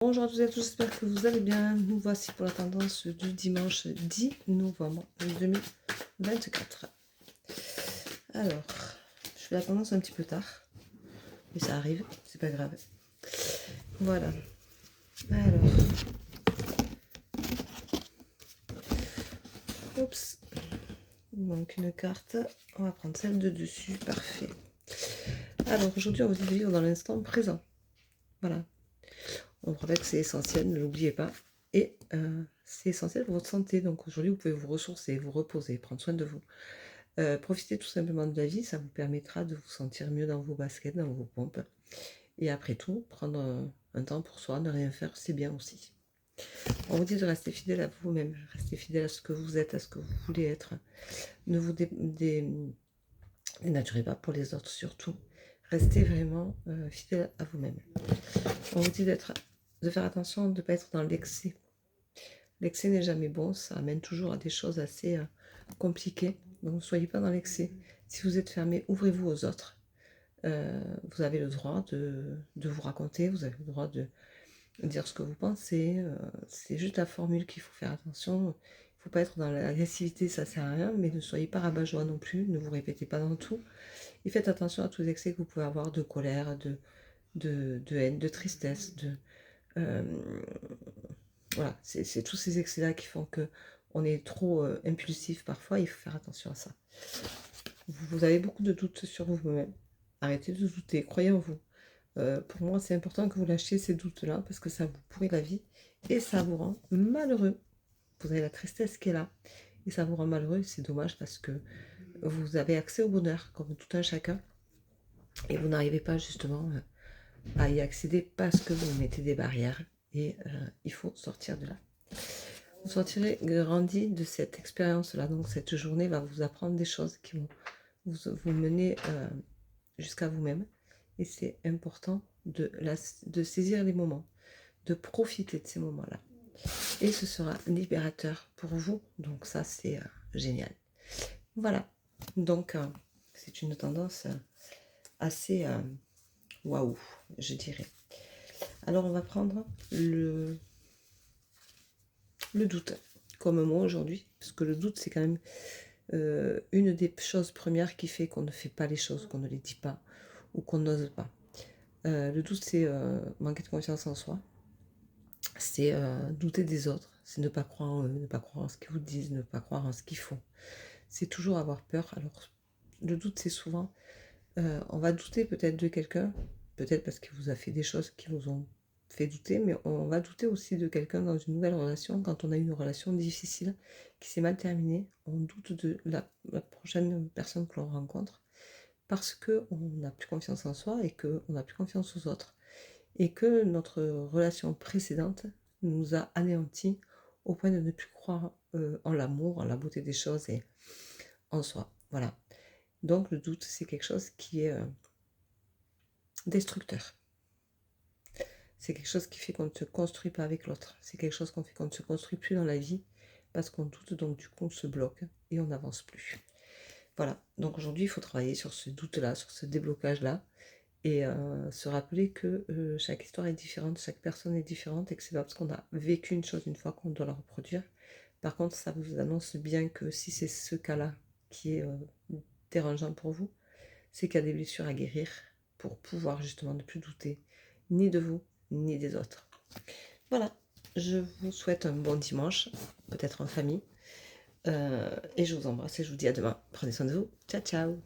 Bonjour à tous et à tous, j'espère que vous allez bien. Nous voici pour la tendance du dimanche 10 novembre 2024. Alors, je fais la tendance un petit peu tard, mais ça arrive, c'est pas grave. Voilà. Alors, oups, il manque une carte. On va prendre celle de dessus, parfait. Alors, aujourd'hui, on va vivre dans l'instant présent. Voilà. On rappelle que c'est essentiel, ne l'oubliez pas. Et c'est essentiel pour votre santé. Donc aujourd'hui, vous pouvez vous ressourcer, vous reposer, prendre soin de vous. Profitez tout simplement de la vie, ça vous permettra de vous sentir mieux dans vos baskets, dans vos pompes. Et après tout, prendre un temps pour soi, ne rien faire, c'est bien aussi. On vous dit de rester fidèle à vous-même, rester fidèle à ce que vous êtes, à ce que vous voulez être. Ne vous dénaturez pas pour les autres surtout. Restez vraiment fidèle à vous-même. On vous dit de faire attention, de ne pas être dans l'excès. L'excès n'est jamais bon, ça amène toujours à des choses assez compliquées. Donc ne soyez pas dans l'excès. Si vous êtes fermé, ouvrez-vous aux autres. Vous avez le droit de vous raconter, vous avez le droit de dire ce que vous pensez. C'est juste la formule qu'il faut faire attention. Il ne faut pas être dans l'agressivité, ça sert à rien, mais ne soyez pas rabat-joie non plus, ne vous répétez pas dans tout. Et faites attention à tous les excès que vous pouvez avoir de colère, de haine, de tristesse, voilà, c'est tous ces excès-là qui font que on est trop impulsif parfois, il faut faire attention à ça. Vous avez beaucoup de doutes sur vous-même. Arrêtez de douter, croyez en vous. Pour moi, c'est important que vous lâchiez ces doutes-là parce que ça vous pourrit la vie et ça vous rend malheureux. Vous avez la tristesse qui est là et ça vous rend malheureux. C'est dommage parce que vous avez accès au bonheur comme tout un chacun et vous n'arrivez pas justement à y accéder parce que vous mettez des barrières et il faut sortir de là. Vous sortirez grandi de cette expérience-là. Donc cette journée va vous apprendre des choses qui vont vous mener jusqu'à vous-même. Et c'est important de saisir les moments, de profiter de ces moments-là. Et ce sera libérateur pour vous. Donc ça, c'est génial. Voilà. Donc, c'est une tendance assez waouh, je dirais. Alors, on va prendre le doute comme mot aujourd'hui. Parce que le doute, c'est quand même une des choses premières qui fait qu'on ne fait pas les choses, qu'on ne les dit pas ou qu'on n'ose pas. Le doute, c'est manquer de confiance en soi. C'est douter des autres, c'est ne pas croire en eux, ne pas croire en ce qu'ils vous disent, ne pas croire en ce qu'ils font. C'est toujours avoir peur. Alors, le doute, c'est souvent, on va douter peut-être de quelqu'un, peut-être parce qu'il vous a fait des choses qui vous ont fait douter, mais on va douter aussi de quelqu'un dans une nouvelle relation, quand on a eu une relation difficile, qui s'est mal terminée, on doute de la prochaine personne que l'on rencontre, parce qu'on n'a plus confiance en soi et qu'on n'a plus confiance aux autres. Et que notre relation précédente nous a anéantis au point de ne plus croire en l'amour, en la beauté des choses et en soi. Voilà. Donc le doute, c'est quelque chose qui est destructeur. C'est quelque chose qui fait qu'on ne se construit pas avec l'autre. C'est quelque chose qui fait qu'on ne se construit plus dans la vie parce qu'on doute, donc du coup on se bloque et on n'avance plus. Voilà. Donc aujourd'hui, il faut travailler sur ce doute-là, sur ce déblocage-là. Et se rappeler que chaque histoire est différente, chaque personne est différente et que c'est pas parce qu'on a vécu une chose une fois qu'on doit la reproduire. Par contre, ça vous annonce bien que si c'est ce cas-là qui est dérangeant pour vous, c'est qu'il y a des blessures à guérir pour pouvoir justement ne plus douter ni de vous ni des autres. Voilà, je vous souhaite un bon dimanche, peut-être en famille, et je vous embrasse et je vous dis à demain. Prenez soin de vous, ciao ciao.